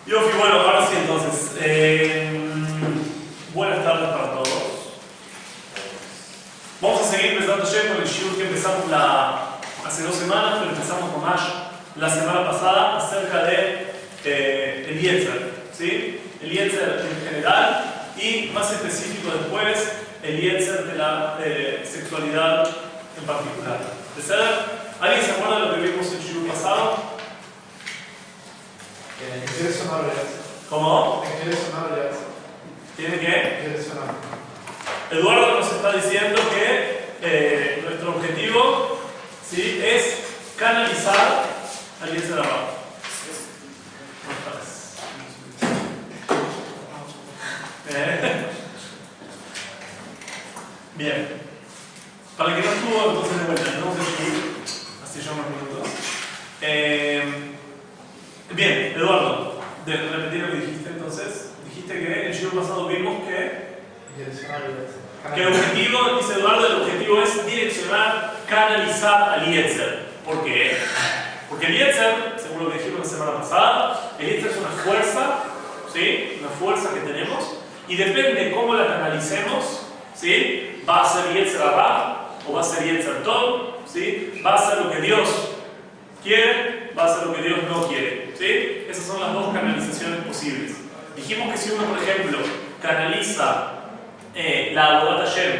Yofi, bueno, ahora sí entonces. Buenas tardes para todos. Vamos a seguir empezando ya con el shiur que empezamos hace 2 semanas, pero empezamos con Ash la semana pasada acerca de el Yetzer, ¿sí? El Yetzer en general y más específico después el Yetzer de la sexualidad en particular. ¿Alguien se acuerda de lo que vimos en el shiur pasado? ¿Cómo? ¿Tiene que? Eduardo nos está diciendo que nuestro objetivo, ¿sí?, es canalizar al Yetzer Hara. Bien. Para el que no estuvo, entonces de vuelta, no sé si así yo unos minutos. Bien, Eduardo, de repetir lo que dijiste entonces. Dijiste que en el shiur pasado vimos que el objetivo, dice Eduardo, el objetivo es direccionar, canalizar al Yetzer. ¿Por qué? Porque el Yetzer, según lo que dijimos la semana pasada, el Yetzer es una fuerza, ¿sí? Una fuerza que tenemos, y depende de cómo la canalicemos, ¿sí? Va a ser Yetzer Hara o va a ser Yetzer Tov, ¿sí? Va a ser lo que Dios quiere, va a ser lo que Dios no quiere, ¿sí? Esas son las dos canalizaciones posibles. Dijimos que si uno, por ejemplo, canaliza la Avodat Hashem,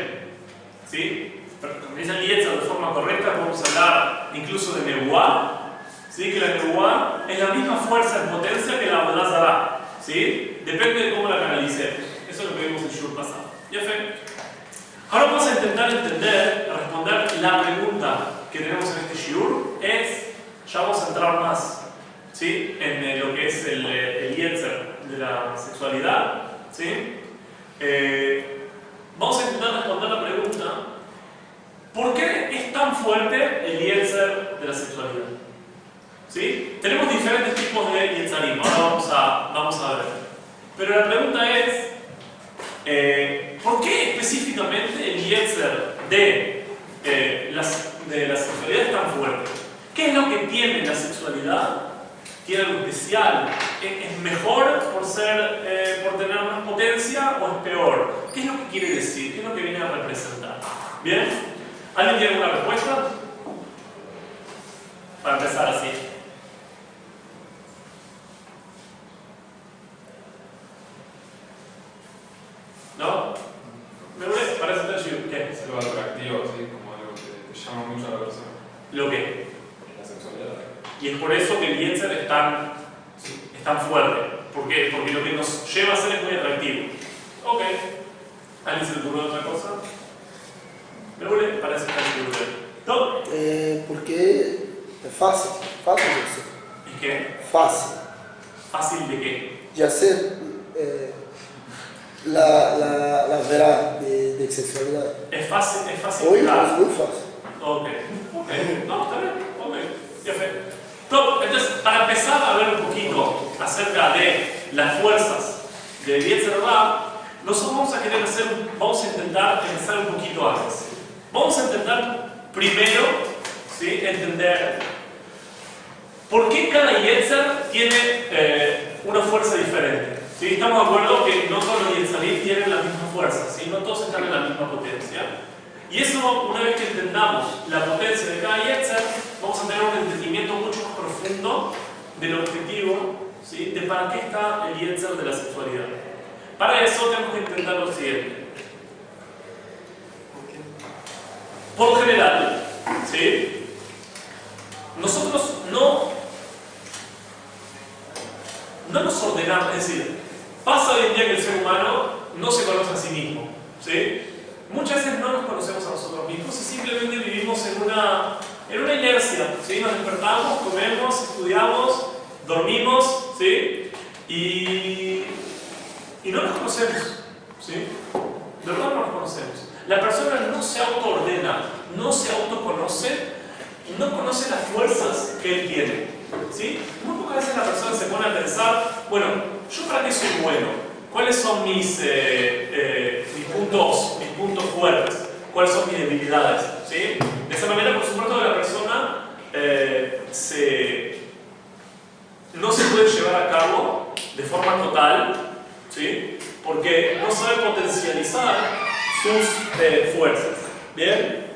¿sí? Canaliza el Yetzer de forma correcta, podemos hablar incluso de Nebuá, ¿sí? Que la Nebuá es la misma fuerza en potencia que la Avodat Zará, ¿sí? Depende de cómo la canalicemos. Eso es lo que vimos en el shiur pasado. ¿Ya fe? Ahora vamos a intentar responder la pregunta que tenemos en este shiur. Ya vamos a entrar más, ¿sí?, en lo que es el Yetzer de la sexualidad, ¿sí? Vamos a intentar responder la pregunta: ¿por qué es tan fuerte el Yetzer de la sexualidad? ¿Sí? Tenemos diferentes tipos de Yetzarim, ahora vamos a ver. Pero la pregunta es: ¿por qué específicamente el Yetzer de la sexualidad es tan fuerte? ¿Qué es lo que tiene la sexualidad? ¿Tiene algo especial? ¿Es mejor por tener más potencia o es peor? ¿Qué es lo que quiere decir? ¿Qué es lo que viene a representar? ¿Bien? ¿Alguien tiene alguna respuesta? Para empezar así. ¿No? ¿Me parece que ¿qué? Es algo atractivo, ¿sí? Como algo que te llama mucho a la persona. ¿Lo qué? La sexualidad. Y es por eso que el Yetzer es tan fuerte. ¿Por qué? Porque lo que nos lleva a ser es muy atractivo. Ok. ¿A alguien se le ocurrió otra cosa? ¿Me parece que se le ocurrió? ¿No? Porque es fácil de hacer. ¿Y qué? Fácil. ¿Fácil de qué? De hacer la verdad de sexualidad. ¿Es fácil? Hoy Claro. es muy fácil. Ok. No, está bien. Ok. Ya fe. Entonces, para empezar a ver un poquito acerca de las fuerzas de Yetzer Hara, nosotros vamos a intentar empezar un poquito antes. Vamos a intentar primero, ¿sí?, entender por qué cada Yetzer tiene una fuerza diferente. ¿Sí? Estamos de acuerdo que no todos los Yetzarim tienen la misma fuerza, ¿sí? No todos están en la misma potencia. Y eso, una vez que entendamos la potencia de cada Yetzer, vamos a tener un entendimiento mucho más profundo del objetivo, ¿sí?, de para qué está el Yetzer de la sexualidad. Para eso tenemos que entender lo siguiente. Por general, ¿sí?, nosotros no nos ordenamos, es decir, pasa hoy en día que el ser humano no se conoce a sí mismo, ¿sí? Muchas veces no nos conocemos a nosotros mismos y simplemente vivimos en una inercia, ¿sí? Nos despertamos, comemos, estudiamos, dormimos, ¿sí? Y no nos conocemos, ¿sí? De verdad no nos conocemos. La persona no se autoordena, no se autoconoce, no conoce las fuerzas que él tiene, ¿sí? Muy pocas veces la persona se pone a pensar: bueno, ¿yo para qué soy bueno? ¿Cuáles son mis puntos fuertes? ¿Cuáles son mis debilidades? ¿Sí? De esa manera, por supuesto, la persona no se puede llevar a cabo de forma total, ¿sí? Porque no sabe potencializar sus fuerzas. ¿Bien?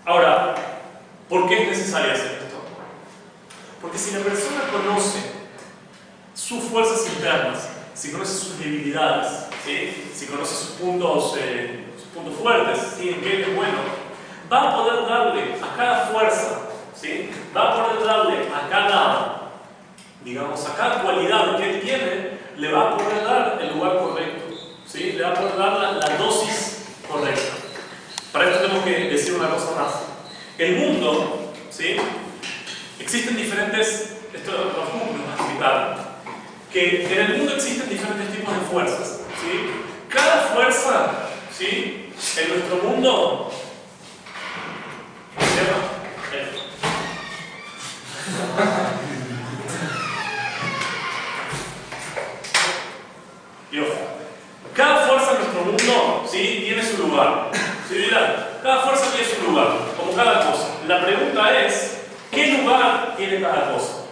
Ahora, ¿por qué es necesario hacer esto? Porque si la persona conoce sus fuerzas internas, si conoce sus debilidades, ¿sí? Si conoce sus puntos fuertes, ¿sí? En qué es bueno, va a poder darle a cada fuerza, ¿sí? Va a poder darle a cada, digamos, a cada cualidad que él tiene, le va a poder dar el lugar correcto, ¿sí? Le va a poder dar la dosis correcta. Para esto tenemos que decir una cosa más. El mundo, ¿sí? Existen diferentes, esto lo vamos a explicar, que en el mundo existen diferentes tipos de fuerzas, ¿sí? Cada fuerza, ¿sí? En nuestro mundo, ¿sí? Y ojo, cada fuerza en nuestro mundo, ¿sí? Tiene su lugar. ¿Sí? Mirad, cada fuerza tiene su lugar, como cada cosa. La pregunta es, ¿qué lugar tiene cada cosa?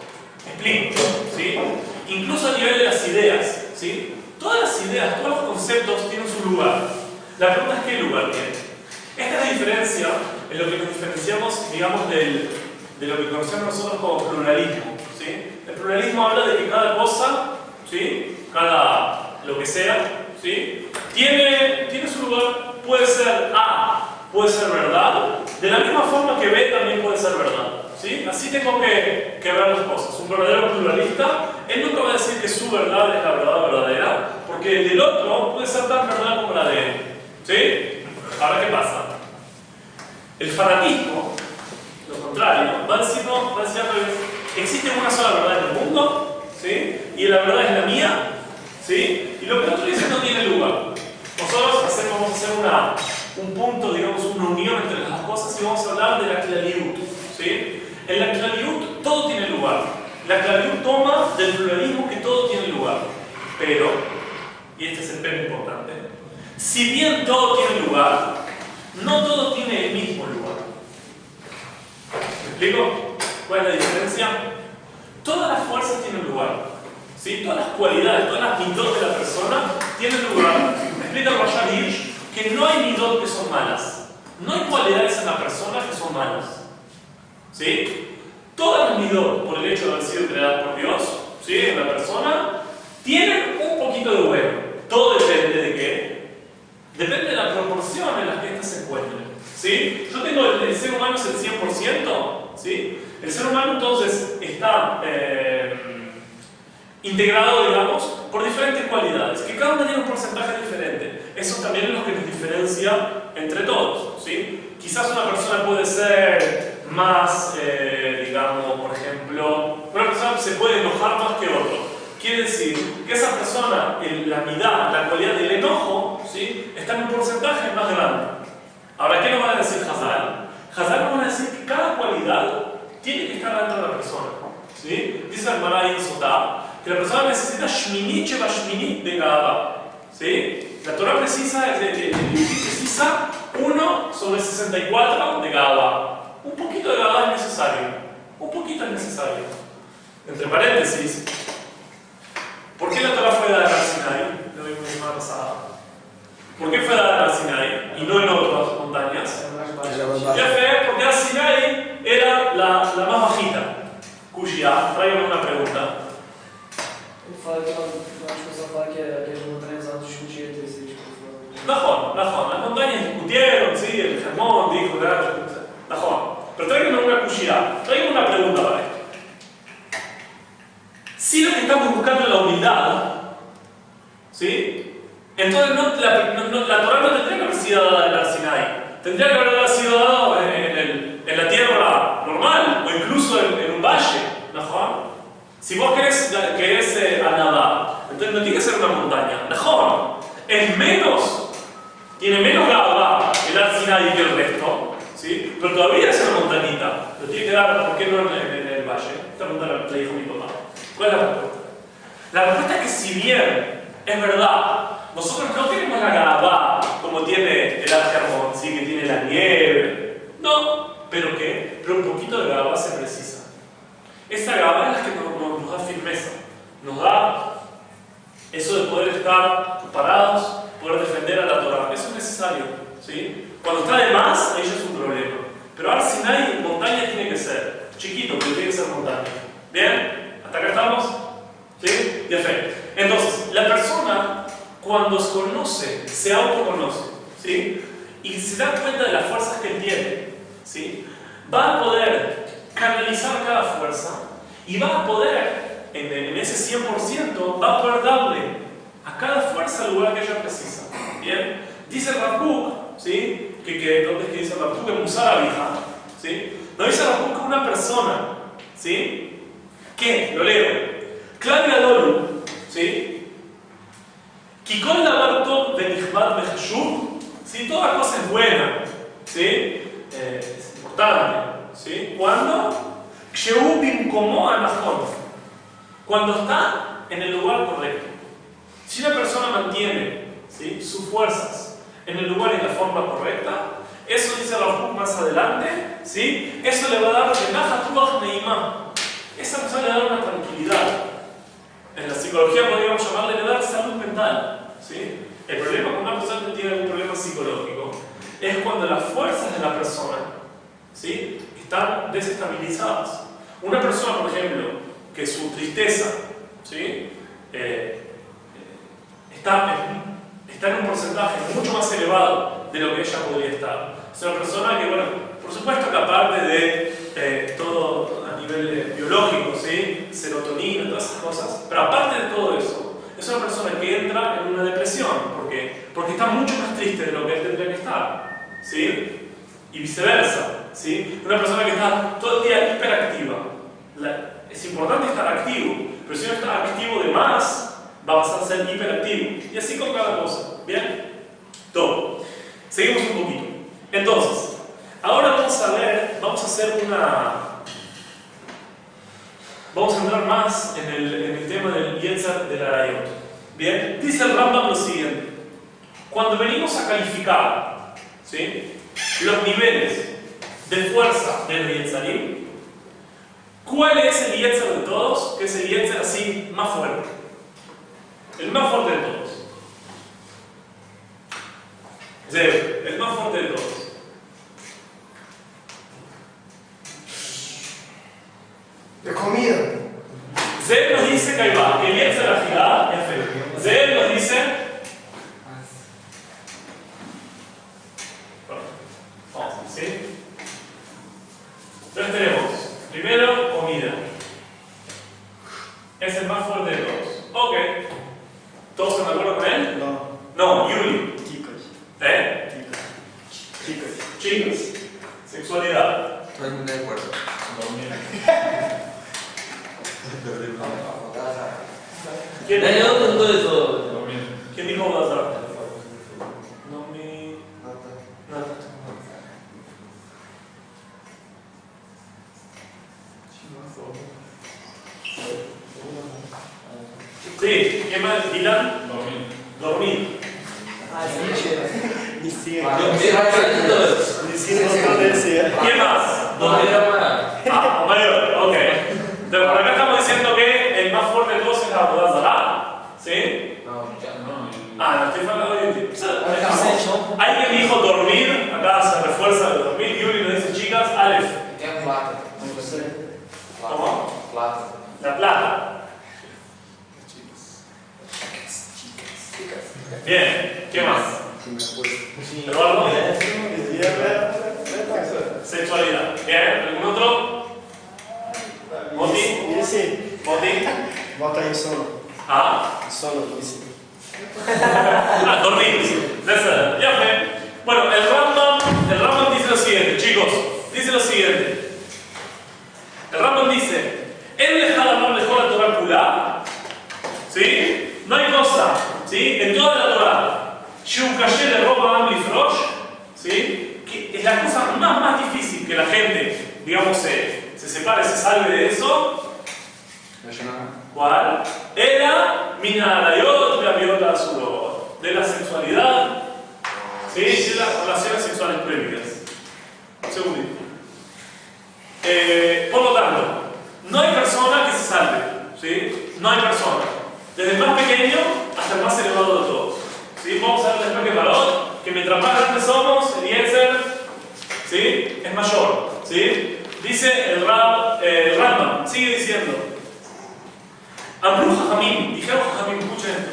Explico, ¿sí? Incluso a nivel de las ideas, ¿sí? Todas las ideas, todos los conceptos tienen su lugar. La pregunta es, ¿qué lugar tiene? Esta es la diferencia en lo que nos diferenciamos, digamos, de lo que conocemos nosotros como pluralismo, ¿sí? El pluralismo habla de que cada cosa, ¿sí? Cada lo que sea, ¿sí? Tiene su lugar. Puede ser A, puede ser verdad, de la misma forma que B también puede ser verdad, ¿sí? Así tengo que ver las cosas. Un verdadero pluralista, él nunca va a decir que su verdad es la verdad verdadera, porque el del otro puede ser tan verdad como la de él, ¿sí? Ahora, ¿qué pasa? El fanatismo, lo contrario, va a decir al revés. Existe una sola verdad en el mundo, ¿sí? Y la verdad es la mía, ¿sí? Y lo que el otro dice no tiene lugar. Nosotros vamos a hacer un punto, digamos, una unión entre las dos cosas y vamos a hablar de la clariut, ¿sí? En la clariut todo tiene lugar. La clariut toma del pluralismo que todo tiene lugar. Pero, y este es el pero importante, si bien todo tiene lugar, no todo tiene el mismo lugar. ¿Me explico? ¿Cuál es la diferencia? Todas las fuerzas tienen lugar, ¿sí? Todas las cualidades, todas las midot de la persona tienen lugar. Explica el Rashad Hirsch que no hay midot que son malas. No hay cualidades en la persona que son malas, ¿sí? Todas las midot, por el hecho de haber sido creadas por Dios, ¿sí? En la persona, tienen un poquito de bueno. Todo depende de qué. Depende de la proporción en la que éstas se encuentren, ¿sí? Yo tengo el ser humano es el 100%, ¿sí? El ser humano entonces está integrado, digamos, por diferentes cualidades, que cada una tiene un porcentaje diferente. Eso también es lo que nos diferencia entre todos, ¿sí? Quizás una persona puede ser más, digamos, por ejemplo, una persona se puede enojar más que otro. Quiere decir que esa persona, la mitad, la cualidad del enojo, ¿sí? Está en un porcentaje más grande. Ahora, ¿qué nos va a decir Hazal? Hazal nos va a decir que cada cualidad tiene que estar dentro de la persona, ¿sí? Dice el Gemara en Sotá que la persona necesita shminit sheba shminit de Gahava, ¿sí? La Torah precisa 1 sobre 64 de Gahava. Un poquito de Gahava es necesario. Un poquito es necesario. Entre paréntesis, ¿por qué la Torah fue dada al Sinai? Lo vimos la semana pasada. ¿Por qué fue dada al Sinai y no en otras montañas? Ya fue porque el Sinai era la más bajita. Kushia, tráigame una pregunta. Ele fala que uma discussão fala que as montanhas altas discutiam entre si. Najón. Las montañas discutieron, sí, el Hermón dijo, Najón. Pero tráigame una Kushia, tráigame una pregunta para esto. Si lo que estamos buscando es la humildad, ¿sí? Entonces la Torah no tendría que haber sido dada en el Sinai. Tendría que haber sido dado en la tierra normal o incluso en un valle, ¿no? Si vos querés anadar, entonces no tiene que ser una montaña, ¿no? Tiene menos Gahava el Sinai que el resto, ¿sí? Pero todavía es una montañita. Lo tiene que dar, ¿por qué no en el valle? Esta pregunta la dijo mi papá. ¿Cuál es la respuesta? La respuesta es que si bien es verdad, nosotros no tenemos la Gahava como tiene el Hermón, ¿sí? Que tiene la nieve. No, ¿pero qué? Pero un poquito de Gahava se precisa. Esa Gahava es la que nos da firmeza, nos da estar parados, poder defender a la Torah. Eso es necesario, ¿sí? Cuando está de más, ahí ya es un problema. Pero Har Sinai, montaña tiene que ser chiquito, pero tiene que ser montaña. ¿Bien? ¿Hasta acá estamos? ¿Sí? Perfecto. Entonces, la persona, cuando se conoce, se autoconoce, ¿sí? Y se da cuenta de las fuerzas que tiene, ¿sí? Va a poder canalizar cada fuerza y va a poder, en ese 100%, va a poder darle a cada fuerza el lugar que ella precisa. ¿Bien? Dice Rav Kook, ¿sí? ¿Dónde es que dice Rav Kook? En Musar Abija, ¿sí? No dice Rav Kook que una persona, ¿sí? Que, lo leo, Claudia Dolu, ¿sí? Kikol Davar Tov Benichmat Bechashub, ¿sí? Toda cosa es buena, ¿sí? Es importante, ¿sí? ¿Cuándo? Kshehu Bimkomo Anachon, cuando está en el lugar correcto. Si una persona mantiene, ¿sí? Sus fuerzas en el lugar y en la forma correcta, eso dice Rav Kook más adelante, ¿sí? Eso le va a dar Benachat Ruach Neimah. Esa persona le da una tranquilidad. En la psicología podríamos llamarle le da salud mental, ¿sí? El problema con una persona que tiene algún problema psicológico es cuando las fuerzas de la persona, ¿sí? Están desestabilizadas. Una persona, por ejemplo, que su tristeza, ¿sí? Está en un porcentaje mucho más elevado de lo que ella podría estar. Es una persona que, bueno, por supuesto que aparte de todo a nivel biológico, ¿sí? Serotonina, todas esas cosas, pero aparte de todo eso, es una persona que entra en una depresión, porque está mucho más triste de lo que él tendría que estar, ¿sí? Y viceversa, ¿sí? Una persona que está todo el día hiperactiva. Es importante estar activo, pero si no está activo de más, va a pasar a ser hiperactivo. Y así con cada cosa. ¿Bien? Todo. Seguimos un poquito. Entonces, ahora vamos a hacer vamos a entrar más en el tema del Yetzer de la Arayot. Bien, dice el Rambam lo siguiente: cuando venimos a calificar, ¿sí? Los niveles de fuerza del Yetzarim, ¿cuál es el Yetzer de todos? Que es el Yetzer así más fuerte. El más fuerte de todos. Zeb, el más fuerte de todos. De comida. Zeb nos dice que ahí va, que el Yetzer Ajilá es feo. Zeb nos dice. Vamos, ¿sí? Entonces tenemos, primero, comida. Es el más fuerte de todos. Ok. ¿Todos están de acuerdo con él? No. No, Yuli. Chicos. ¿Eh? Chicos. Chicos. Sexualidad. Todo el mundo de acuerdo. ¿Quién Dale dijo? otro todo eso. Dormir. ¿Quién dijo Bazar? No me. Nada. Sí, ¿qué más? Dylan. Dormir. Dormir. Ah, sí, Ni siquiera. Ni siquiera no decía. ¿Qué más? Dormir a Ah, mayor, ok. Entonces, por acá estamos diciendo que el más fuerte de todos es la Abodazara. ¿Sí? No, ya no. Ah, no estoy hablando de ti. Hay quien dijo dormir, acá se refuerza de dormir. Yuri nos dice, chicas, Aleph. Tem plata. ¿Cómo? Plata. La plata. Bien, ¿qué más? Eduardo. Sexualidad. Bien, ¿algún otro? Moti. Esse. Moti. Bota aí sono. Ah. Sono, esse. Ah, dormir. Ya fue. Bueno, el Rambam dice lo siguiente, chicos. Dice lo siguiente. El Rambam dice, ¿él deja la mano mejor a Torah Kulá? ¿Sí? No hay cosa, ¿sí? En toda la Torah, Shukashe de ropa Amli Frosh, ¿sí? Que es la cosa más difícil que la gente, digamos, se separe, se salve de eso. ¿Cuál? Era Mina Arayot, la Biota Azurot, de la sexualidad, ¿sí? De las relaciones sexuales prohibidas. Un segundito. Por lo tanto, no hay persona que se salve, ¿sí? No hay persona. Desde el más pequeño hasta el más elevado mientras más grandes somos, el Yetzer, ¿sí? Es mayor, ¿sí? Dice el Rambam, sigue diciendo. Amru Jajamim, dijeron Jajamim, escuchen esto.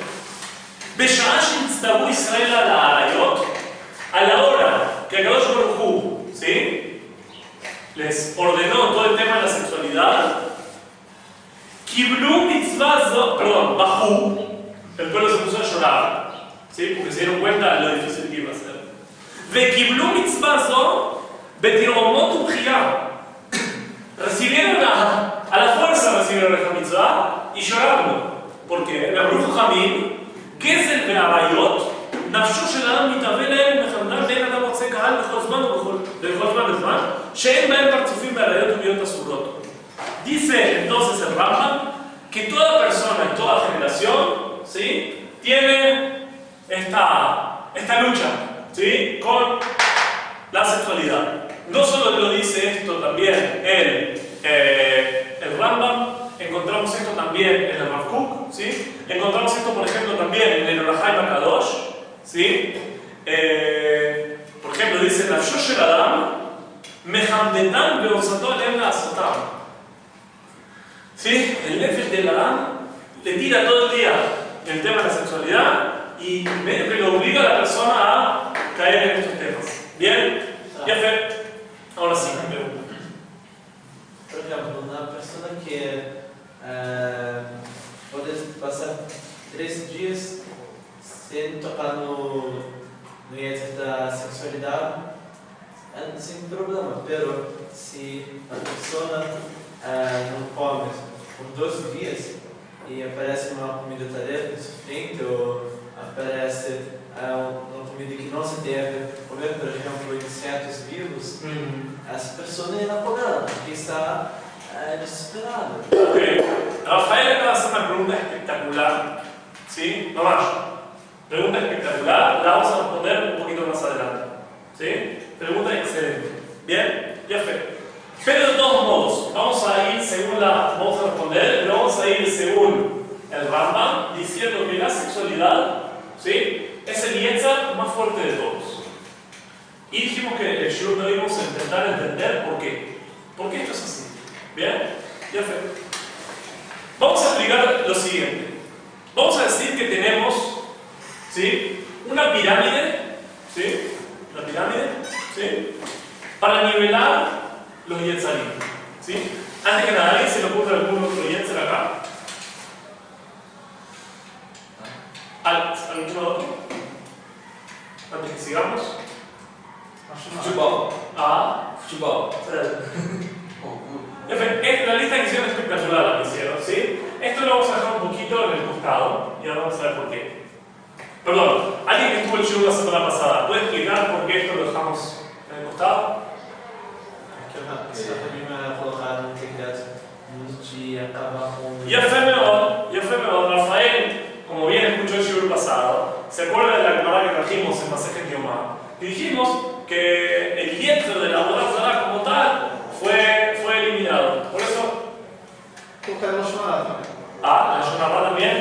Besha'ah she'nitztavu Israel al ha'arayot, a la hora que Akadosh Baruj Hu, ¿sí? Les ordenó todo el tema de la sexualidad. Kiblu mitzvah zot, perdón, Bajú, el pueblo se puso a llorar, ¿sí? Porque se dieron cuenta de lo difícil que iba a ser. Ve Kiblu mitzvah zot, betiromot ubhiyah. Recibieron a la fuerza, recibieron esta mitzvah y llorando. Porque la Baruch Hamim, גזל והעריות, נפשו של האדם מתהווה להם מחמדם בין אדם מוצא קהל בכל זמן ובזמן, שאין בהם פרצופים בעריות וביות אסורות. Dice entonces el Rambam que toda persona en toda generación, ¿sí? Tiene esta lucha, ¿sí? Con la sexualidad. No solo lo dice esto también el Rambam, encontramos esto también en el Rav Kook, ¿sí? Encontramos esto, por ejemplo, también en el Orahai Makadosh, ¿sí? Por ejemplo, dice Nafsho shel Adam mehamdetan ve'osato aleem la'asotam. ¿Sí? El Nefesh del Adam le tira todo el día el tema de la sexualidad y medio que lo obliga a la persona a caer en estos temas. ¿Bien? Ya fe. Ahora sí, me pregunto. Por ejemplo, una persona que puede pasar 3 días sin tocar no Yetzer da sexualidad, sin problema, pero si la persona não come por 2 dias e aparece uma comida tarefa insuficiente ou aparece uma comida que não se deve comer, por exemplo, insetos vivos, essa pessoa é inapagada porque está desesperada. Ok. Rafael acaba de hacer una pregunta espectacular. ¿Sí? No más. Pregunta espectacular. La vamos a responder un poquito más adelante. ¿Sí? Pregunta excelente. ¿Bien? Ya fue. Pero de todos modos, vamos a ir según vamos a responder, pero vamos a ir según el Rambam, diciendo que la sexualidad, ¿sí? Es el Yetzer más fuerte de todos. Y dijimos que el Shur no íbamos a intentar entender por qué. ¿Por qué esto es así? ¿Bien? Ya fue. Vamos a explicar lo siguiente. Vamos a decir que tenemos, ¿sí? Una pirámide, ¿sí? La pirámide, ¿sí? Para nivelar los Yetzarim, ¿sí? Antes que nada, ¿a alguien se le ocurre algún otro Yetzer acá? ¿Algún otro? Antes que sigamos. Futebol. Futebol. La lista que hicieron es espectacular la que hicieron, ¿sí? Esto lo vamos a dejar un poquito en el costado y ahora vamos a ver por qué. Perdón, alguien que estuvo el show la semana pasada, ¿puede explicar por qué esto lo dejamos en el costado? Ya fue mejor, Rafael, como bien escuchó el show pasado, se acuerda de la Gemara que trajimos en Masejet Yomá y dijimos que el Yetzer de la Avodat Zarah como tal fue eliminado. Por eso. Porque no es nada también. La Shonará también.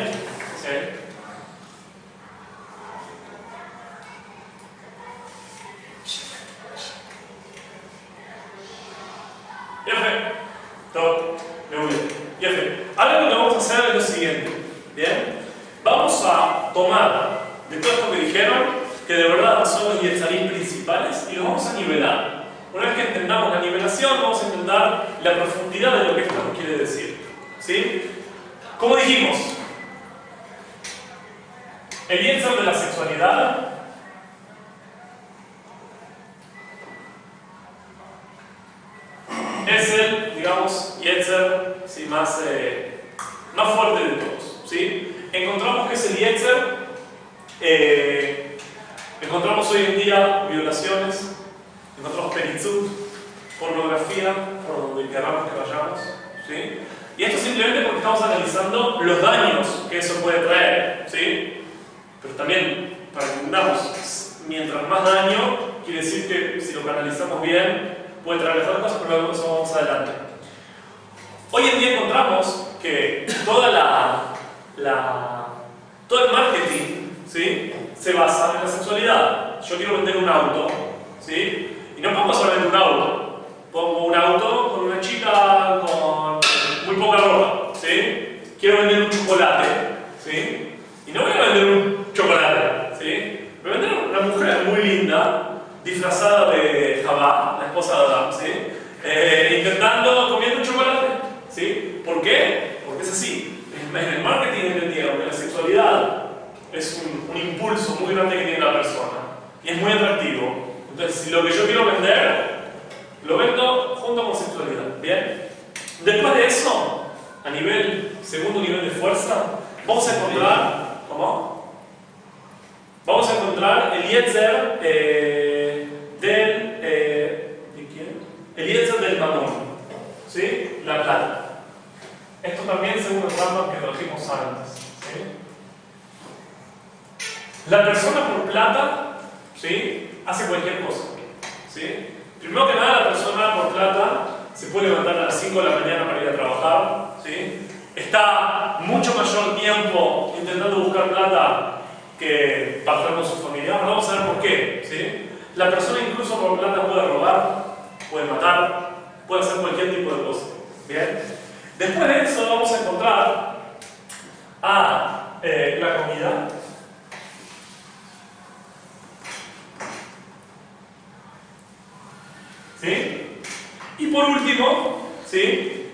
Sí. Todo. Muy bien. Ahora lo que vamos a hacer es lo siguiente. Bien. Vamos a tomar de todo esto que dijeron, que de verdad son los Yetzarim principales, y los vamos a nivelar. Una vez que entendamos la nivelación, vamos a entender la profundidad de lo que esto nos quiere decir. ¿Sí? Como dijimos, el Yetzer de la sexualidad es el, digamos, Yetzer, ¿sí? más fuerte de todos. ¿Sí? Encontramos que es el Yetzer, encontramos hoy en día violaciones, encontramos peritzut, pornografía, por donde queramos que vayamos, ¿sí? Y esto simplemente porque estamos analizando los daños que eso puede traer, ¿sí? Pero también, para que entendamos, mientras más daño, quiere decir que si lo canalizamos bien, puede traer mejores cosas, pero luego eso vamos adelante. Hoy en día encontramos que todo el marketing, ¿sí? se basa en la sexualidad. Yo quiero vender un auto, ¿sí? Y no pongo solamente un auto, pongo un auto con una chica con muy poca ropa, ¿sí? Quiero vender un chocolate, ¿sí? Y no voy a vender un chocolate, ¿sí? Voy a vender una mujer muy linda, disfrazada de Jabá, la esposa de Adán, ¿sí? Comiendo un chocolate, ¿sí? ¿Por qué? Porque es así. En el marketing entendieron que la sexualidad es un impulso muy grande que tiene la persona y es muy atractivo. Entonces, si lo que yo quiero vender, lo vendo junto con sexualidad, ¿bien? Después de eso, a nivel, segundo nivel de fuerza, vamos a encontrar, ¿cómo? Vamos a encontrar el Yetzer ¿de quién? El Yetzer del mamón, ¿sí? La plata. Esto también según el Rambam que trajimos antes, ¿sí? La persona por plata, ¿sí? Hace cualquier cosa, ¿sí? Primero que nada, la persona por plata se puede levantar a las 5 de la mañana para ir a trabajar, ¿sí? Está mucho mayor tiempo intentando buscar plata que para estar con su familia. Ahora vamos a ver por qué, ¿sí? La persona incluso por plata puede robar, puede matar, puede hacer cualquier tipo de cosa, ¿bien? Después de eso vamos a encontrar a la comida. ¿Sí? Y por último, ¿sí?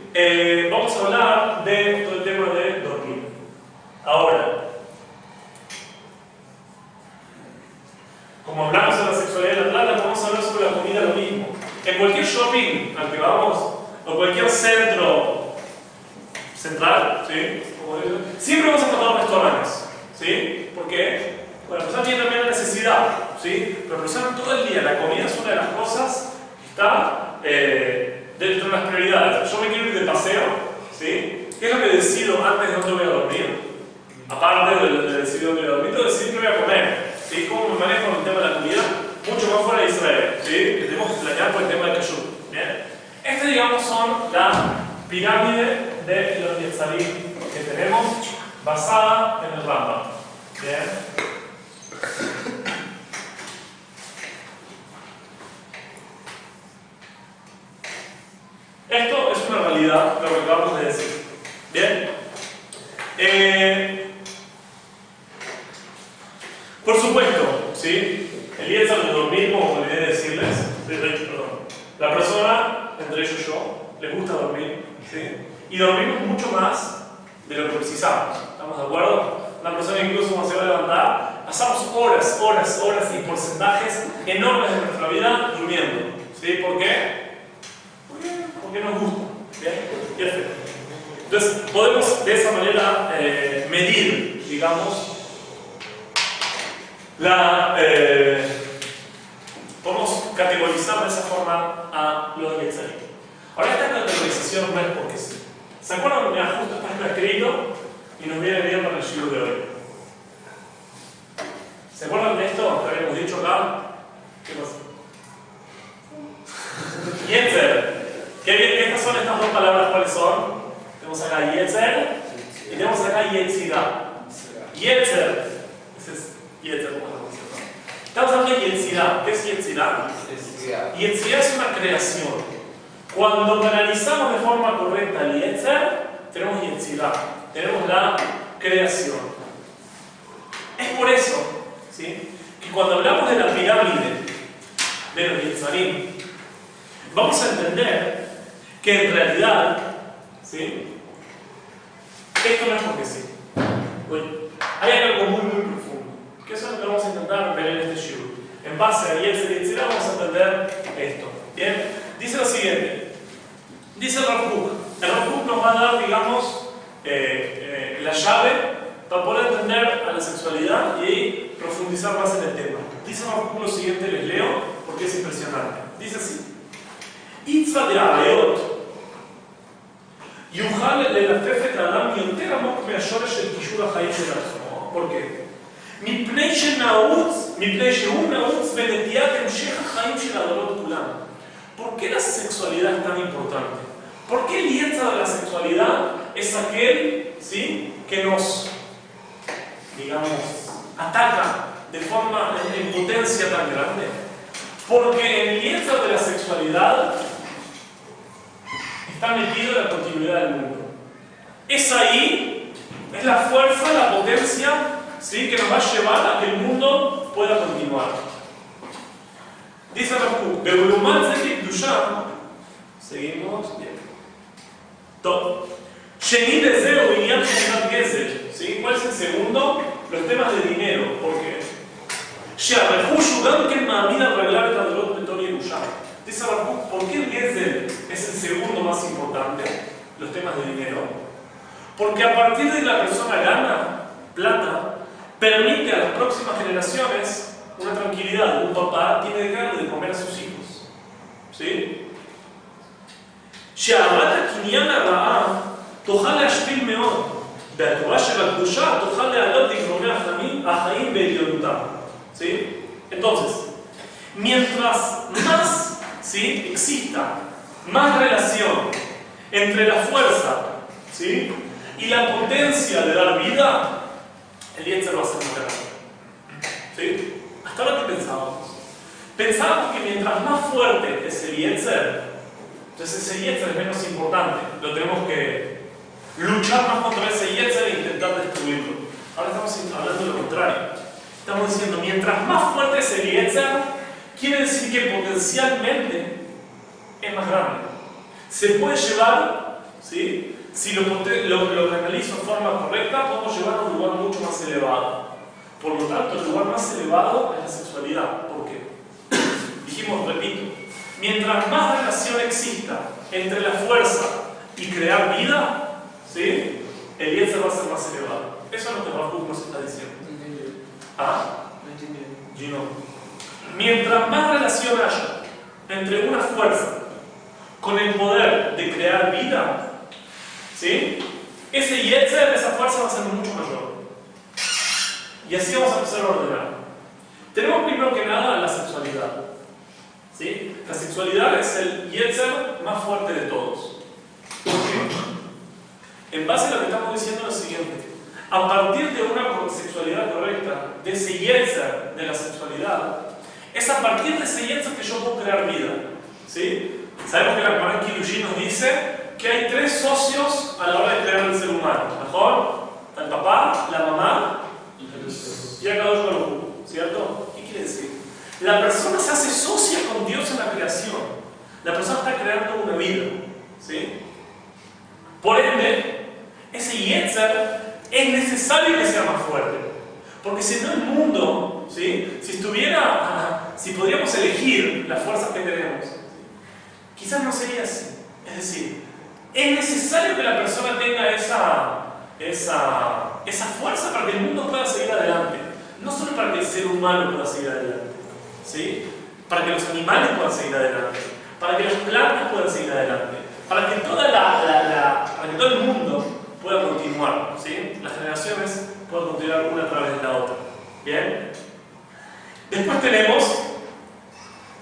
Vamos a hablar de todo el tema de dormir. Ahora, como hablamos de la sexualidad de la plata, vamos a hablar sobre la comida lo mismo. En cualquier shopping al que vamos, o cualquier centro central, ¿sí? Siempre vamos a encontrar restaurantes, ¿sí? ¿Por qué? Bueno, la persona tiene también la necesidad, ¿sí? Pero la persona todo el día, la comida es una de las cosas que está dentro de las prioridades. Yo me quiero ir de paseo, ¿sí? ¿Qué es lo que decido antes de dónde voy a dormir? Aparte de decidir dónde voy a dormir, tengo que decidir qué voy a comer, ¿sí? ¿Cómo me manejo con el tema de la comida? Mucho más fuera de Israel, ¿sí? Que tenemos que planear por el tema del kashrut, ¿bien? Este, digamos, son la pirámide de los Yetzarim que tenemos basada en el Rambam, ¿bien? Esto es una realidad, lo que acabamos de decir. ¿Bien? Por supuesto, ¿sí? El Yetzer de dormir, como me olvidé de decirles, la persona, entre ellos yo, les gusta dormir, ¿sí? Y dormimos mucho más de lo que precisamos. ¿Estamos de acuerdo? Una persona incluso cuando se va a levantar, pasamos horas y porcentajes enormes de nuestra vida durmiendo. ¿Sí? ¿Por qué? Porque nos gusta. ¿Bien? Perfecto. Entonces, podemos de esa manera medir, digamos, podemos categorizar de esa forma a los Yetzarim. Ahora, esta categorización no es porque sí. ¿Se acuerdan? Mira, justo está escrito y nos viene bien para el shiur de hoy. ¿Se acuerdan de esto que habíamos dicho acá? ¿Qué pasa? Yetzer. Estas son estas dos palabras, ¿cuáles son? Tenemos acá Yetzer y tenemos acá Yetzirah. Yetzer. Ese es Yetzer, como estamos diciendo. Estamos hablando de Yetzirah. ¿Qué es Yetzirah? Yetzirah es una creación. Cuando canalizamos de forma correcta el Yetzer, tenemos Yetzirah, tenemos la creación. Es por eso, ¿sí? Que cuando hablamos de la pirámide de los Yetzarim, vamos a entender que en realidad, ¿sí? Esto no es porque sí. Hay algo muy profundo, que eso es lo que vamos a intentar ver en este shiur. En base a Yetzer y Yetzirah vamos a entender esto. ¿Bien? Dice lo siguiente, dice el Rav Kook. El Rav Kook nos va a dar, digamos, la llave para poder entender a la sexualidad y profundizar más en el tema. Dice el Rav Kook lo siguiente, les leo porque es impresionante. Dice así: Itzva de Areot יוכל ללטף את האדם יותר עמוק מהשורש של קישור החיים של עצמו. ¿Por qué? מפני שהוא נעוץ בנטיית המשך החיים של הדורות כולם. ¿Por qué la sexualidad es tan importante? ¿Por qué el Yetzer de la sexualidad es aquel, ¿sí? que nos digamos, ataca de forma en potencia tan grande? Porque el yetzer de la sexualidad está metido en la continuidad del mundo. Es ahí, es la fuerza, la potencia, ¿sí?, que nos va a llevar a que el mundo pueda continuar. Dice Rav Beulumat Zeki Kdusha, seguimos, bien. Top. Sheni de Zeo y Yan Shonat Gezel, ¿sí? ¿Cuál es el segundo? Los temas de dinero. ¿Por qué? Ya, refugio dan que mamida arreglar el adolor de Tori Kdusha. Dice Rav, ¿por qué el Gezel es el segundo más importante? Los temas de dinero. Porque a partir de que la persona gana plata, permite a las próximas generaciones una tranquilidad. Un papá tiene que darle de comer a sus hijos. ¿Sí? שהרמת הקניין הרעה תוכל להשפיל מאוד, והתורה של הקדושה תוכל להעלות לגרומי החיים בעליונותם. ¿Sí? Entonces, mientras más, ¿sí?, exista más relación entre la fuerza, ¿sí?, y la potencia de dar vida, el yetzer va a ser más grande. ¿Sí? Hasta ahora, ¿qué pensábamos? Pensábamos que mientras más fuerte es el yetzer, entonces ese yetzer es menos importante. Lo tenemos que luchar más contra ese yetzer e intentar destruirlo. Ahora estamos hablando de lo contrario. Estamos diciendo, mientras más fuerte es el yetzer, quiere decir que potencialmente es más grande. Se puede llevar, ¿sí?, si lo canalizo de forma correcta, podemos llevarlo a un lugar mucho más elevado. Por lo tanto, el lugar más elevado es la sexualidad. ¿Por qué? Dijimos, repito, mientras más relación exista entre la fuerza y crear vida, ¿sí?, el yetzer va a ser más elevado. Eso es lo que Rav nos está diciendo. ¿Ah? No entendí. Gino. Mientras más relación haya entre una fuerza con el poder de crear vida, ¿sí?, ese yetzer, esa fuerza va a ser mucho mayor. Y así vamos a empezar a ordenar. Tenemos primero que nada la sexualidad. ¿Sí? La sexualidad es el yetzer más fuerte de todos. ¿Por qué? En base a lo que estamos diciendo es lo siguiente. A partir de una sexualidad correcta, de ese yetzer de la sexualidad, es a partir de ese yetzer que yo puedo crear vida. ¿Sí? Sabemos que la Gemara Kiddushin nos dice que hay tres socios a la hora de crear el ser humano. Mejor, el papá, la mamá y el Kadosh Baruj Hu, ¿cierto? ¿Qué quiere decir? La persona se hace socia con Dios en la creación. La persona está creando una vida, ¿sí? Por ende, ese yetzer es necesario que sea más fuerte. Porque si no el mundo, ¿sí?, si podríamos elegir las fuerzas que tenemos, ¿sí?, quizás no sería así. Es decir, es necesario que la persona tenga esa fuerza para que el mundo pueda seguir adelante. No solo para que el ser humano pueda seguir adelante, ¿sí?, para que los animales puedan seguir adelante, para que las plantas puedan seguir adelante, para que para que todo el mundo pueda continuar, ¿sí?, las generaciones puedan continuar una a través de la otra. ¿Bien? Después tenemos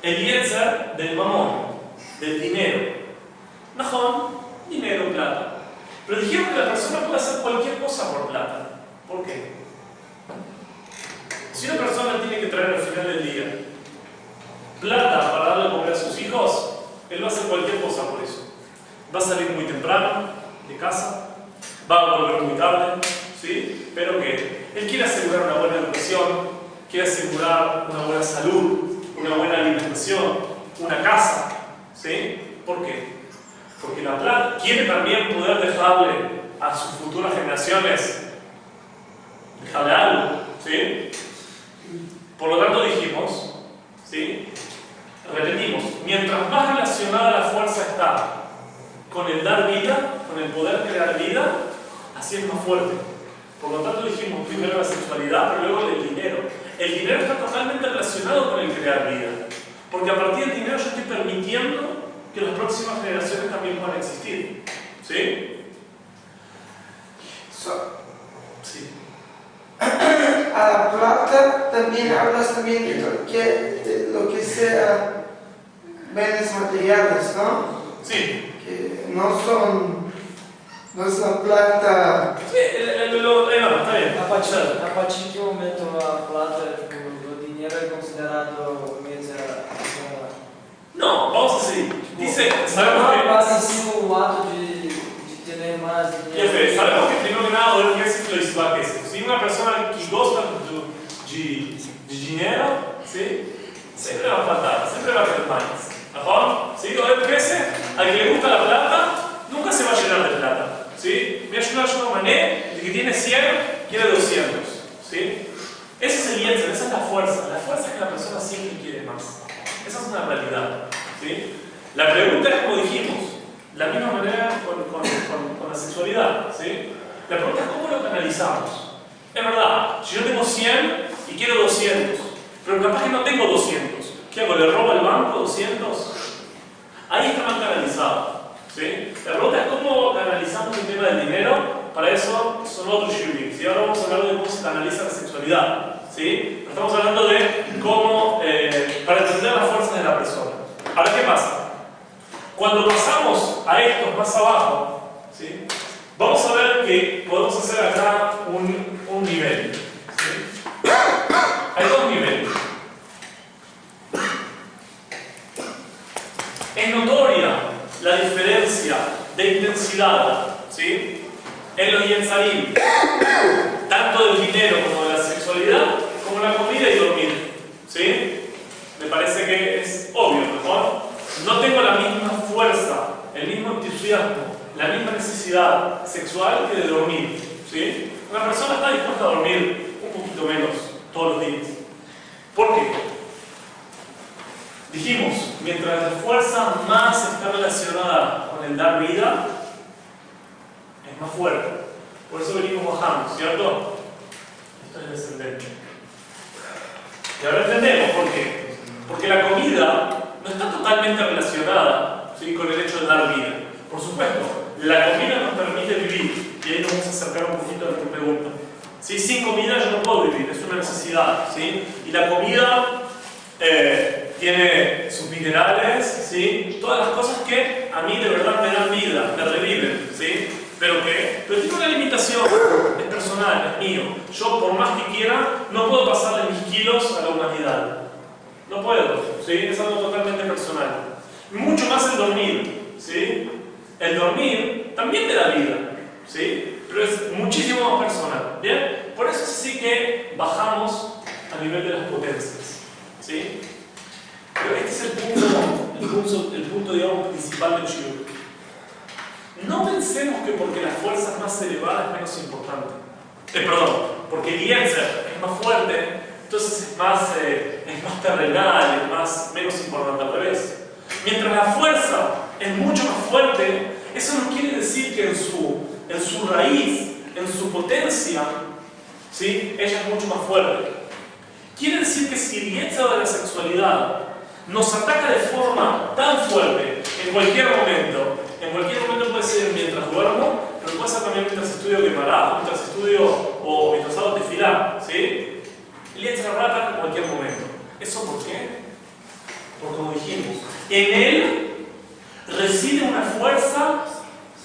el yetzer del mamón, del dinero. Najón, dinero, plata. Pero dijeron que la persona puede hacer cualquier cosa por plata. ¿Por qué? Si una persona tiene que traer al final del día plata para darle a comer a sus hijos, él va a hacer cualquier cosa por eso. Va a salir muy temprano de casa, va a volver muy tarde, ¿sí? Pero que él quiere asegurar una buena educación, quiere asegurar una buena salud, una buena alimentación, una casa, ¿sí? ¿Por qué? Porque la plata quiere también poder dejarle a sus futuras generaciones, dejarle algo, ¿sí? Por lo tanto dijimos, ¿sí?, repetimos, mientras más relacionada la fuerza está con el dar vida, con el poder crear vida, así es más fuerte. Por lo tanto dijimos primero la sexualidad, pero luego el dinero. El dinero está totalmente relacionado con el crear vida, porque a partir del dinero yo estoy permitiendo que las próximas generaciones también puedan existir. ¿Sí? Sí. A la plata también hablas también de lo que sea bienes materiales, ¿no? Sí. Que no son No es la plata. Sí, no, está bien. A partir de que momento a plata, o dinheiro é considerado mesa racional? No, vamos así. Dice, sabemos Não que. basta em si o ato de ter mais dinheiro. Sabemos que primero que nada o ejército isba es. Si una persona que gosta de dinero, ¿sí? Siempre va a faltar, siempre va a querer más. ¿Ajá? ¿Sí? O crece, al que le gusta la plata, nunca se va a llenar de plata. ¿Sí? Me ayuda a una manera de que tiene 100, quiere 200. ¿Sí? Ese es el yetzer, esa es la fuerza. La fuerza es que la persona siempre quiere más. Esa es una realidad. ¿Sí? La pregunta es, como dijimos, la misma manera con la sexualidad. ¿Sí? La pregunta es cómo lo canalizamos. Es verdad, si yo tengo 100 y quiero 200, pero capaz que no tengo 200, ¿qué hago? ¿Le robo al banco 200? Ahí está mal canalizado. ¿Sí? La pregunta es cómo canalizamos el tema del dinero. Para eso son otros shiurim. ¿Sí? Ahora vamos a hablar de cómo se canaliza la sexualidad. ¿Sí? Pero estamos hablando de cómo, para entender las fuerzas de la persona. Ahora, ¿qué pasa? Cuando pasamos a estos más abajo, ¿sí? Vamos a ver que podemos hacer acá un nivel. ¿Sí? Hay dos niveles. Es notoria la diferencia de intensidad, ¿sí? En los yetzarim, tanto del dinero como de la sexualidad, como la comida y dormir, ¿sí? Me parece que es obvio, mejor. No tengo la misma fuerza, el mismo entusiasmo, la misma necesidad sexual que de dormir, ¿sí? Una persona está dispuesta a dormir un poquito menos todos los días. ¿Por qué? Dijimos, mientras la fuerza más está relacionada con el dar vida, es más fuerte. Por eso venimos bajando, ¿cierto? Esto es descendente. Y ahora entendemos por qué. Porque la comida no está totalmente relacionada, ¿sí? Con el hecho de dar vida. Por supuesto, la comida nos permite vivir. Y ahí nos vamos a acercar un poquito a lo que pregunta. ¿Sí? Sin comida yo no puedo vivir, es una necesidad. ¿Sí? Y la comida tiene sus minerales, ¿sí? Todas las cosas que a mí de verdad me dan vida, me reviven, ¿sí? Pero tiene una limitación, es personal, es mío. Yo por más que quiera, no puedo pasarle mis kilos a la humanidad. No puedo, ¿sí? Es algo totalmente personal. Mucho más el dormir, ¿sí? El dormir también me da vida, ¿sí? Pero es muchísimo más personal, ¿bien? Por eso sí que bajamos a nivel de las potencias, ¿sí? Pero este es el punto digamos, principal del shiur. No pensemos que porque la fuerza es más elevada es menos importante. Porque el yetzer es más fuerte, entonces es más terrenal, es menos importante, al revés. Mientras la fuerza es mucho más fuerte, eso no quiere decir que en su raíz, en su potencia, ¿sí? Ella es mucho más fuerte. Quiere decir que si el yetzer de la sexualidad nos ataca de forma tan fuerte en cualquier momento puede ser mientras duermo, pero puede ser también mientras estudio Gemara, mientras estudio o mientras hago tefilá, ¿sí? El yetzer ataca en cualquier momento. ¿Eso por qué? Porque como dijimos, en él reside una fuerza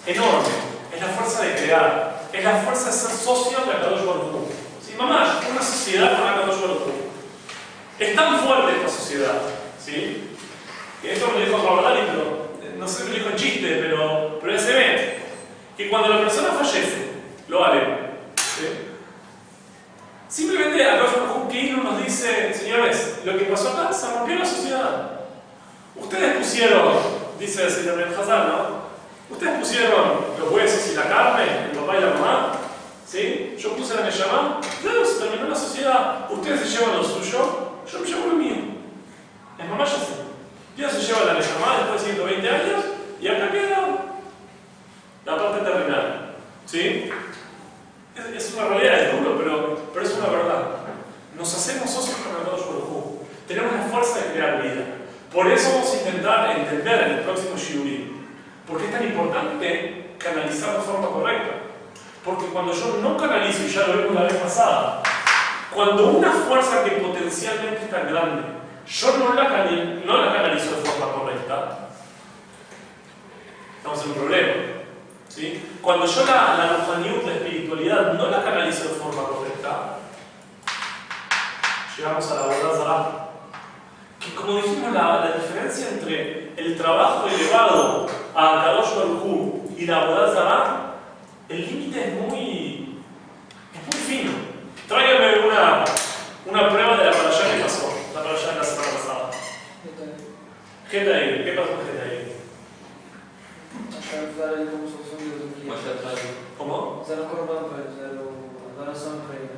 enorme, es la fuerza de crear, es la fuerza de ser socio de Akadosh Baruj Hu. ¿Sí? Mamá, una sociedad con Akadosh Baruj Hu. Es tan fuerte esta sociedad, ¿sí? Que esto me lo dijo Rabadali, pero no sé si me lo dijo en chiste, pero ya se ve que cuando la persona fallece, lo haré, ¿sí? Simplemente Akadosh Baruj Hu que nos dice, señores, lo que pasó acá se rompió la sociedad. Ustedes pusieron, dice el señor Ben Hazar, ¿no? Ustedes pusieron los huesos y la carne, el papá y la mamá, ¿sí? Yo puse la Neshama, luego se terminó la sociedad. Ustedes se llevan lo suyo, yo me llevo lo mío. Es mamá ya sé. Dios se lleva la Neshama después de 120 años y acá queda la parte terrenal, ¿sí? Es una realidad, es duro, pero es una verdad. Nos hacemos socios con el Akadosh Baruj Hu. Tenemos la fuerza de crear vida. Por eso vamos a intentar entender en el próximo shiurim por qué es tan importante canalizar de forma correcta. Porque cuando yo no canalizo, y ya lo vimos la vez pasada, cuando una fuerza que potencialmente es tan grande, yo no la canalizo de forma correcta, estamos en un problema. ¿sí? Cuando yo la ruhaniut, la espiritualidad, no la canalizo de forma correcta, llegamos a la Avodah Zará. Que como dijimos, la diferencia entre el trabajo elevado a Kadosh Baruj Hu y la Avodah Zará, el límite es muy fino. Tráigame una prueba de la parashá que pasó, la parashá de la semana pasada. ¿Qué pasó con Getaí? ¿Cómo?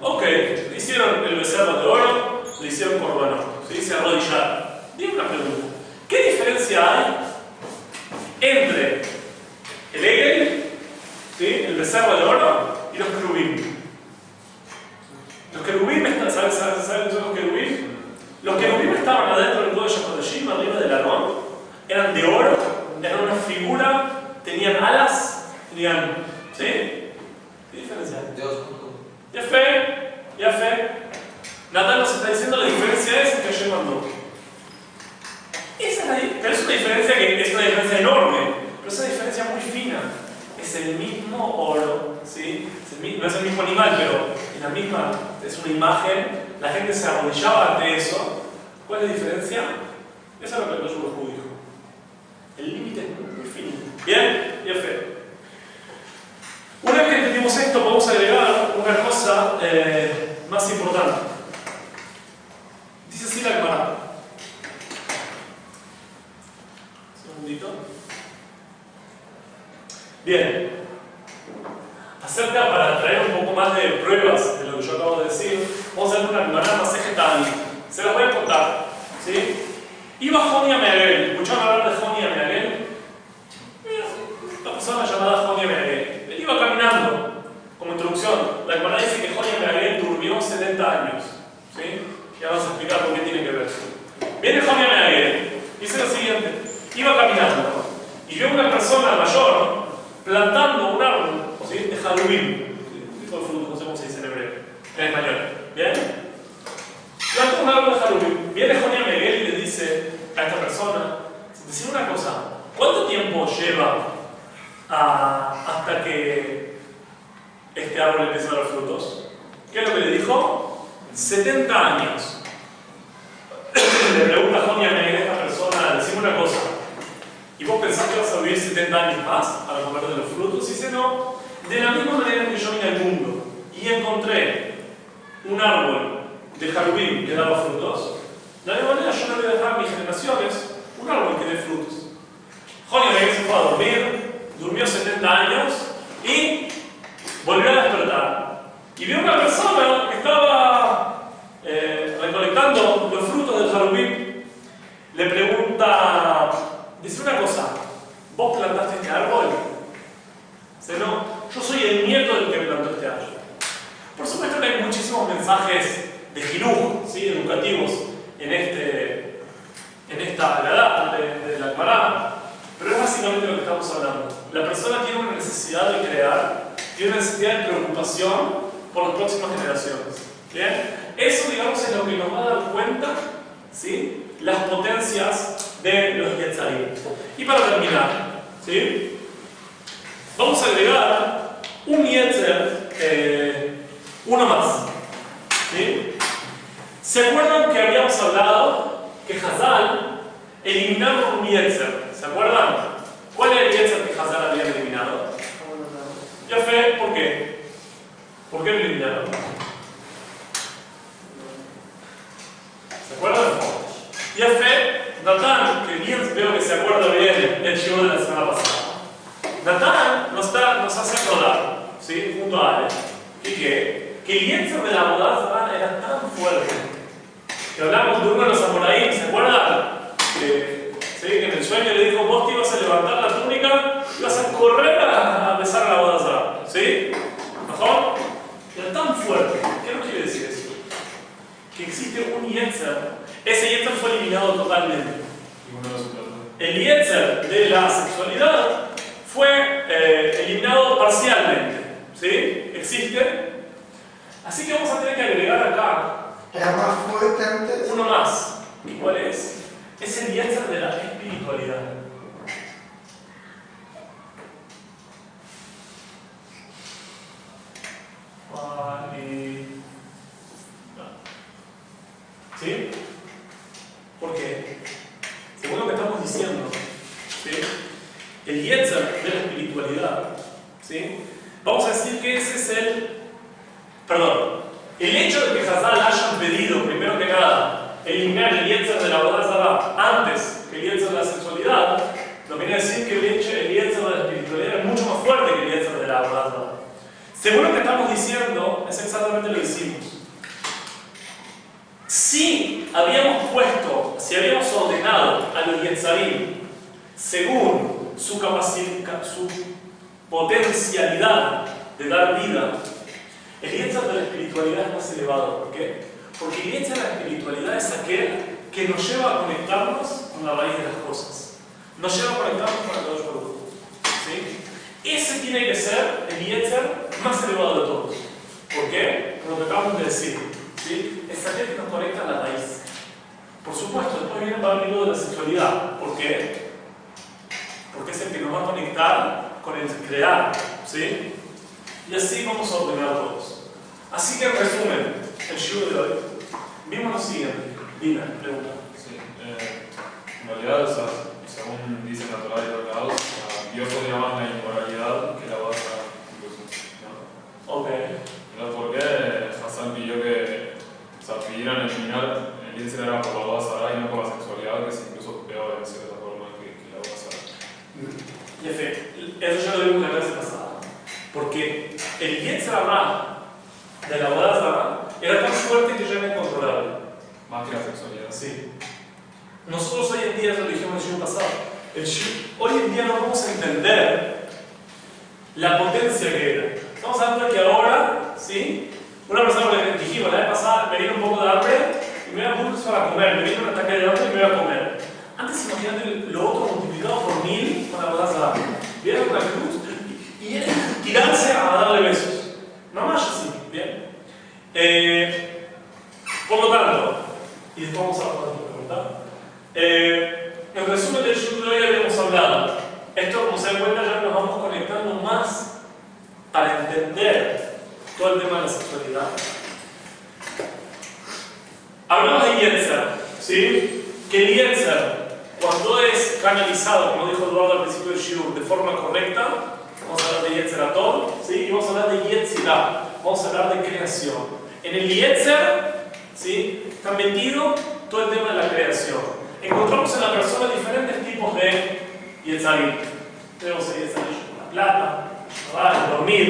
Ok, le hicieron el becerro de oro, le hicieron corbano, se dice arrodillar. Dime una pregunta: ¿qué diferencia hay entre el Egel, ¿sí?, el becerro de oro, y los querubín? Los querubín, ¿saben qué son los querubín? Los querubín estaban adentro del Kodesh HaKodashim, arriba del Arón, eran de oro, eran una figura, tenían alas, tenían, ¿sí? ¿Qué diferencia hay? Dios. Ya fe. Natán nos está diciendo la diferencia es que Hashem mandó. Pero es una diferencia que es una diferencia enorme, pero es una diferencia muy fina. Es el mismo oro, ¿sí? No es el mismo animal, pero es la misma, es una imagen. La gente se arrodillaba ante eso. ¿Cuál es la diferencia? Eso es lo que el Kodesh Baruj Hu dijo. El límite es muy finito. Bien, ya fe. Una vez que entendimos esto, podemos agregar una cosa más importante. Dice así la Gemara. Un segundito. Bien. Para traer un poco más de pruebas de lo que yo acabo de decir, vamos a hacer una Gemara más ejetal. Se las voy a contar. ¿Sí? Iba Joni Ameagel. ¿Escucharon hablar de Joni Ameagel? Una persona llamada Joni Ameagel. Él iba caminando. Como introducción, la Gemara dice que Joni Ameagel durmió 70 años. ¿Sí? Ya vamos a explicar por qué tiene que ver. Viene Joni Ameagel. Dice lo siguiente: iba caminando y vio una persona mayor plantando un árbol, ¿sí?, de jalubín. Un tipo de fruto, no sé cómo se dice en hebreo, en español. ¿Bien? Plantó un árbol de jalubín. Viene Joni Ameagel y le dice a esta persona: decir una cosa, ¿cuánto tiempo lleva hasta que este árbol empiece a dar frutos? ¿Qué es lo que le dijo? 70 años. Le pregunta a Joni Ameagel a esta persona: decime una cosa, ¿y vos pensás que vas a vivir 70 años más para comer de los frutos? Y dice: no, de la misma manera que yo vine al mundo y encontré un árbol de jalubín que daba frutos, de la misma manera yo no voy a dejar a mis generaciones un árbol que dé frutos. Joni Ameagel se fue a dormir, durmió 70 años y volvió a despertar. Y vio una persona que estaba recolectando los frutos del jalubín. Le pregunta: dice una cosa, ¿vos plantaste este árbol? Dice: no, yo soy el nieto del que plantó este árbol. Por supuesto que hay muchísimos mensajes de jinuj, ¿sí?, educativos en esta edad de la Gemara, pero es básicamente lo que estamos hablando. La persona tiene una necesidad de crear, tiene una necesidad de preocupación por las próximas generaciones. ¿Bien? Eso, digamos, es lo que nos va a dar cuenta, ¿sí?, las potencias de los Yetzarim. Y para terminar, ¿sí?, vamos a agregar un Yetzer, uno más. ¿Sí? ¿Se acuerdan que habíamos hablado que Hazal eliminaron un Yetzer? ¿Se acuerdan? ¿Cuál era el Yetzer que Hazal había eliminado? Ya fe, ¿por qué? ¿Por qué lo eliminaron? ¿Se acuerdan? Ya fe, Natán, que bien veo que se acuerda bien el show de la semana pasada. Natán nos hace acordar, ¿sí?, junto a Ale, que el Yetzer de la Avodah era tan fuerte que hablamos de uno de los Amoraim, ¿se acuerdan? ¿Sí?, que en el sueño le dijo: vos te ibas a levantar la túnica y ibas a correr a besar a la Avodah, ¿sí? ¿Mejor? Era tan fuerte. ¿Qué nos quiere decir eso? Que existe un Yetzer. Ese Yetzer fue eliminado totalmente. El Yetzer de la sexualidad fue eliminado parcialmente. ¿Sí? Existe. Así que vamos a tener que agregar acá Era más fuerte antes. uno más. ¿Y cuál es? Es el Yetzer de la espiritualidad. y... ¿Sí? ¿Por qué? Según lo que estamos diciendo, ¿sí? El Yetzer de la espiritualidad, ¿sí? Vamos a decir que ese es el hecho de que Hazal hayan pedido, primero que nada, eliminar el Yetzer de la Avodah Zará antes que el Yetzer de la sexualidad, lo que quiere decir que el Yetzer de la espiritualidad es mucho más fuerte que el Yetzer de la Avodah Zará. Según lo que estamos diciendo, es exactamente lo que hicimos. Si habíamos ordenado a los Yetzarim según su capacidad, su potencialidad de dar vida, el Yetzer de la espiritualidad es más elevado. ¿Por qué? Porque el Yetzer de la espiritualidad es aquel que nos lleva a conectarnos con la raíz de las cosas. Nos lleva a conectarnos con el Kadosh Baruj Hu. ¿Sí? Ese tiene que ser el Yetzer más elevado de todos. ¿Por qué? Como lo que acabamos de decir. ¿Sí? Es aquel que nos conecta a la raíz. Por supuesto, después viene para el de la sexualidad. ¿Por qué? Porque es el que nos va a conectar con el crear. ¿Sí? Y así vamos a ordenar todos. Así que en resumen, el shiur de hoy, vimos lo siguiente. Dina, pregunta. Sí, en realidad, o sea, según dicen la Torah y los lados, Dios odia más la inmoralidad que la Avodah Zará, incluso, ¿no? Ok. Entonces, ¿por qué Hassan pidió que pidieran eliminar el Yetzer Hara por la Avodah Zará y no por la sexualidad, que es incluso peor en cierta forma que la Avodah Zará? Y en fin, eso ya lo vimos la vez pasada. Porque el Yetzer Hara de la Avodah Zará era tan fuerte que ya era incontrolable. Más que la sexualidad. Sí. Nosotros hoy en día, eso lo dijimos el siglo pasado, hoy en día no vamos a entender la potencia que era. Estamos hablando de que ahora, ¿sí? Una persona que dijimos la vez pasada, me viene un poco de hambre y me voy a buscar para comer, me viene un ataque de hambre y me voy a comer. Antes imagínate lo otro multiplicado por 1000 con la Avodah. Viene con la cruz y tirarse a darle besos. No más así, ¿bien? Por lo tanto, y después vamos a hablar de tu pregunta. En resumen del shiur de hoy habíamos hablado. Esto, como se dan cuenta, ya nos vamos conectando más para entender todo el tema de la sexualidad. Hablamos de Yetzer, ¿sí? Que el Yetzer, cuando es canalizado, como dijo Eduardo al principio del shiur, de forma correcta, vamos a hablar de Yetzer Atov, ¿sí? Y vamos a hablar de Yetzirah, vamos a hablar de creación. En el Yetzer, ¿sí? Está metido todo el tema de la creación. Encontramos en la persona diferentes tipos de Yetzarim. Tenemos el Yetzarim por la plata, el dormir,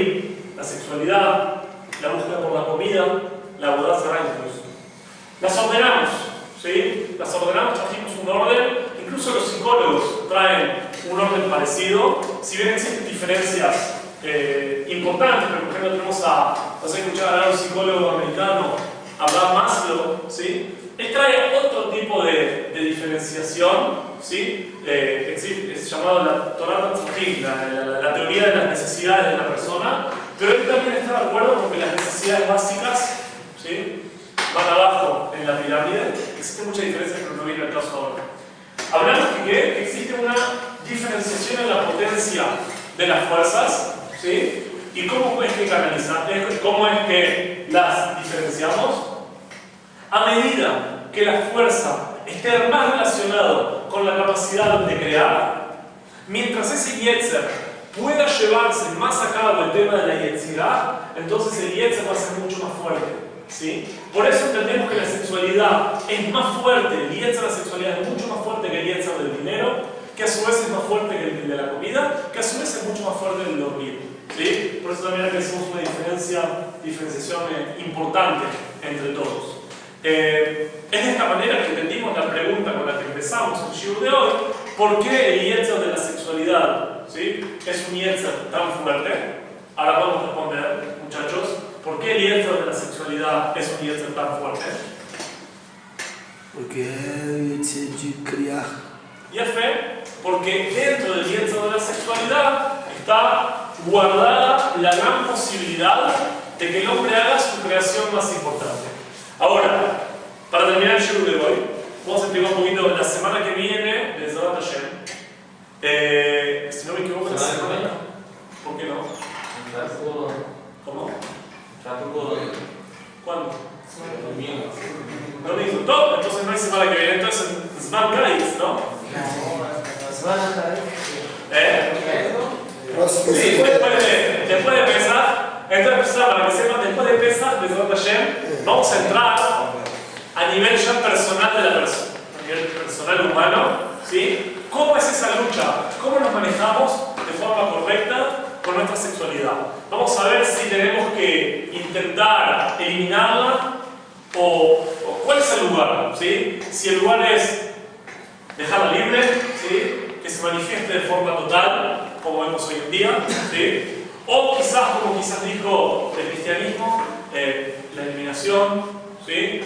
la sexualidad, la búsqueda por la comida, la Avodah Zará incluso. Las ordenamos, ¿sí? Las ordenamos, trajimos un orden. Incluso los psicólogos traen un orden parecido. Si bien existen diferencias importantes, pero por ejemplo tenemos vas a escuchar a un psicólogo americano, Abraham Maslow, ¿sí? Él trae otro tipo de diferenciación, ¿sí? Es llamado la Torah Tzarchim, la teoría de las necesidades de la persona, pero él también está de acuerdo con que las necesidades básicas, ¿sí? Van abajo en la pirámide. Existe mucha diferencia, pero no viene al caso ahora. Hablamos que existe una diferenciación en la potencia de las fuerzas, ¿sí? ¿Y cómo es que canalizamos? ¿Cómo es que las diferenciamos? A medida que la fuerza esté más relacionada con la capacidad de crear, mientras ese Yetzer pueda llevarse más a cabo el tema de la Yetzirah, entonces el Yetzer va a ser mucho más fuerte, ¿sí? Por eso entendemos que la sexualidad es más fuerte, el Yetzer de la sexualidad es mucho más fuerte que el Yetzer del dinero, que a su vez es más fuerte que el de la comida, que a su vez es mucho más fuerte que el dormir, ¿sí? Por eso también aquí hacemos una diferenciación importante entre todos. Es de esta manera que entendimos la pregunta con la que empezamos el shiur de hoy: ¿por qué el Yetzer de la sexualidad, ¿sí? es un Yetzer tan fuerte? Ahora vamos a responder, muchachos, ¿por qué el Yetzer de la sexualidad es un Yetzer tan fuerte? Porque el Yetzer de criar. Y es fe, porque dentro del Yetzer de la sexualidad está guardada la gran posibilidad de que el hombre haga su creación más importante. Ahora, para terminar el shiur de hoy, vamos a explicar un poquito la semana que viene de Zerrat Hashem. Si no me equivoco, la semana. ¿Por qué no? ¿Cómo? ¿Cuándo? Domingo. Domingo. Todo, entonces no hay semana que viene, entonces es más guys, ¿no? Sí, después de pesar, entonces para que sepan, después de pesar, vamos a entrar a nivel ya personal de la persona, a nivel personal humano, ¿sí? ¿Cómo es esa lucha? ¿Cómo nos manejamos de forma correcta con nuestra sexualidad? Vamos a ver si tenemos que intentar eliminarla o cuál es el lugar, ¿sí? Si el lugar es dejarla libre, ¿sí? Que se manifieste de forma total, como vemos hoy en día, ¿sí? O quizás, como quizás dijo el cristianismo, la eliminación, ¿sí?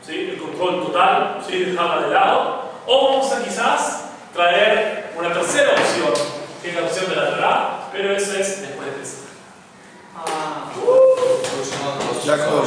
El control total, ¿sí? Dejarla de lado. O vamos a quizás traer una tercera opción, que es la opción de la Torá, pero eso es después de Pesaj. Ya con.